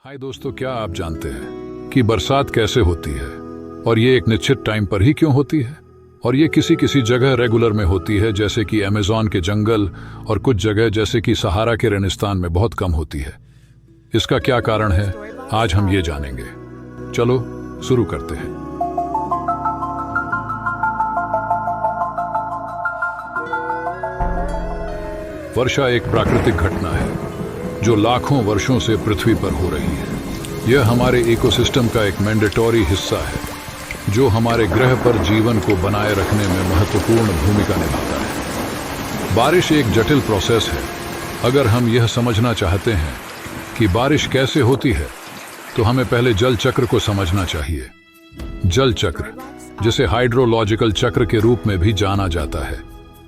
हाय दोस्तों, क्या आप जानते हैं कि बरसात कैसे होती है और ये एक निश्चित टाइम पर ही क्यों होती है? और ये किसी किसी जगह रेगुलर में होती है, जैसे कि अमेज़न के जंगल, और कुछ जगह जैसे कि सहारा के रेगिस्तान में बहुत कम होती है। इसका क्या कारण है, आज हम ये जानेंगे। चलो शुरू करते हैं। वर्षा एक प्राकृतिक घटना है जो लाखों वर्षों से पृथ्वी पर हो रही है। यह हमारे इकोसिस्टम का एक मैंडेटरी हिस्सा है जो हमारे ग्रह पर जीवन को बनाए रखने में महत्वपूर्ण भूमिका निभाता है। बारिश एक जटिल प्रोसेस है। अगर हम यह समझना चाहते हैं कि बारिश कैसे होती है, तो हमें पहले जल चक्र को समझना चाहिए। जल चक्र, जिसे हाइड्रोलॉजिकल चक्र के रूप में भी जाना जाता है।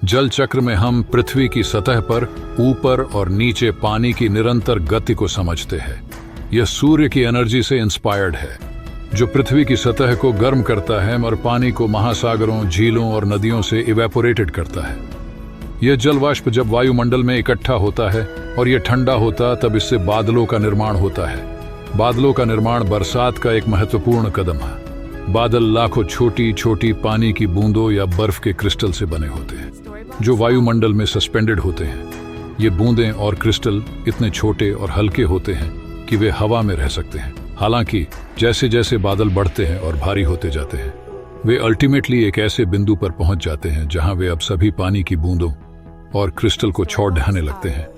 जल चक्र में हम पृथ्वी की सतह पर ऊपर और नीचे पानी की निरंतर गति को समझते हैं। यह सूर्य की एनर्जी से इंस्पायर्ड है, जो पृथ्वी की सतह को गर्म करता है और पानी को महासागरों, झीलों और नदियों से इवेपोरेटेड करता है। यह जल वाष्प जब वायुमंडल में इकट्ठा होता है और यह ठंडा होता, तब इससे बादलों का निर्माण होता है। बादलों का निर्माण बरसात का एक महत्वपूर्ण कदम है। बादल लाखों छोटी छोटी पानी की बूंदों या बर्फ के क्रिस्टल से बने होते हैं जो वायुमंडल में सस्पेंडेड होते हैं। ये बूंदें और क्रिस्टल इतने छोटे और हल्के होते हैं कि वे हवा में रह सकते हैं। हालांकि जैसे जैसे बादल बढ़ते हैं और भारी होते जाते हैं, वे अल्टीमेटली एक ऐसे बिंदु पर पहुंच जाते हैं जहां वे अब सभी पानी की बूंदों और क्रिस्टल को छोड़ ढहने लगते हैं।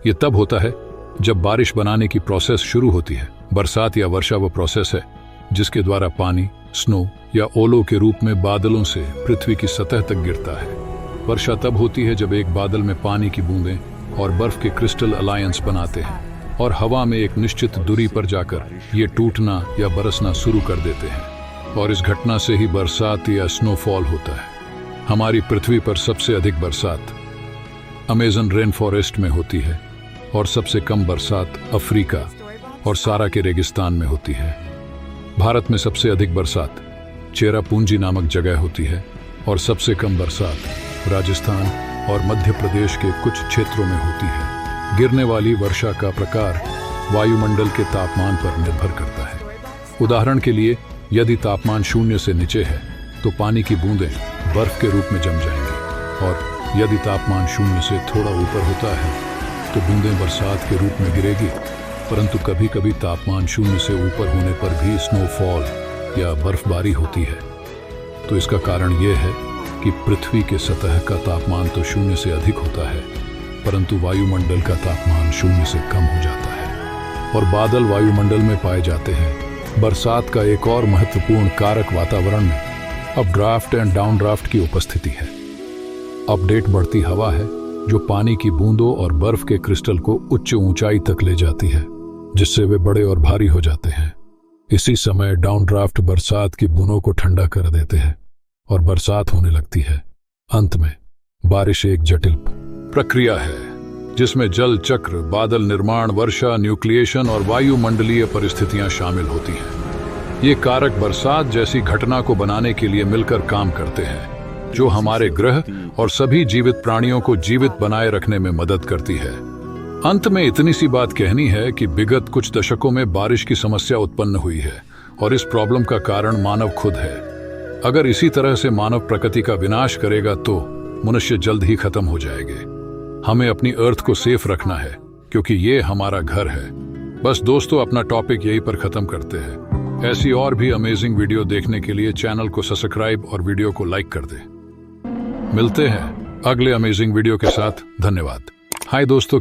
ये तब होता है जब बारिश बनाने की प्रोसेस शुरू होती है। बरसात या वर्षा वो प्रोसेस है जिसके द्वारा पानी स्नो या ओलों के रूप में बादलों से पृथ्वी की सतह तक गिरता है। वर्षा तब होती है जब एक बादल में पानी की बूंदें और बर्फ के क्रिस्टल अलायंस बनाते हैं और हवा में एक निश्चित दूरी पर जाकर ये टूटना या बरसना शुरू कर देते हैं, और इस घटना से ही बरसात या स्नोफॉल होता है। हमारी पृथ्वी पर सबसे अधिक बरसात अमेज़न रेन फॉरेस्ट में होती है और सबसे कम बरसात अफ्रीका और सारा के रेगिस्तान में होती है। भारत में सबसे अधिक बरसात चेरापूंजी नामक जगह होती है और सबसे कम बरसात राजस्थान और मध्य प्रदेश के कुछ क्षेत्रों में होती है। गिरने वाली वर्षा का प्रकार वायुमंडल के तापमान पर निर्भर करता है। उदाहरण के लिए, यदि तापमान 0 से नीचे है तो पानी की बूंदें बर्फ के रूप में जम जाएंगी, और यदि तापमान 0 से थोड़ा ऊपर होता है तो बूंदें बरसात के रूप में गिरेगी। परंतु कभी कभी तापमान 0 से ऊपर होने पर भी स्नोफॉल या बर्फबारी होती है। तो इसका कारण यह है कि पृथ्वी के सतह का तापमान तो 0 से अधिक होता है, परंतु वायुमंडल का तापमान 0 से कम हो जाता है और बादल वायुमंडल में पाए जाते हैं। बरसात का एक और महत्वपूर्ण कारक वातावरण में अपड्राफ्ट एंड डाउनड्राफ्ट की उपस्थिति है। अपडेट बढ़ती हवा है जो पानी की बूंदों और बर्फ के क्रिस्टल को उच्च ऊंचाई तक ले जाती है, जिससे वे बड़े और भारी हो जाते हैं। इसी समय डाउनड्राफ्ट बरसात की बूंदों को ठंडा कर देते हैं और बरसात होने लगती है। अंत में बारिश एक जटिल प्रक्रिया है जिसमें जल चक्र, बादल निर्माण, वर्षा, न्यूक्लिएशन और वायुमंडलीय परिस्थितियां शामिल होती हैं। ये कारक बरसात जैसी घटना को बनाने के लिए मिलकर काम करते हैं, जो हमारे ग्रह और सभी जीवित प्राणियों को जीवित बनाए रखने में मदद करती है। अंत में इतनी सी बात कहनी है कि विगत कुछ दशकों में बारिश की समस्या उत्पन्न हुई है और इस प्रॉब्लम का कारण मानव खुद है। अगर इसी तरह से मानव प्रकृति का विनाश करेगा तो मनुष्य जल्द ही खत्म हो जाएंगे। हमें अपनी अर्थ को सेफ रखना है क्योंकि ये हमारा घर है। बस दोस्तों, अपना टॉपिक यहीं पर खत्म करते हैं। ऐसी और भी अमेजिंग वीडियो देखने के लिए चैनल को सब्सक्राइब और वीडियो को लाइक कर दें। मिलते हैं अगले अमेजिंग वीडियो के साथ। धन्यवाद। हाय दोस्तों।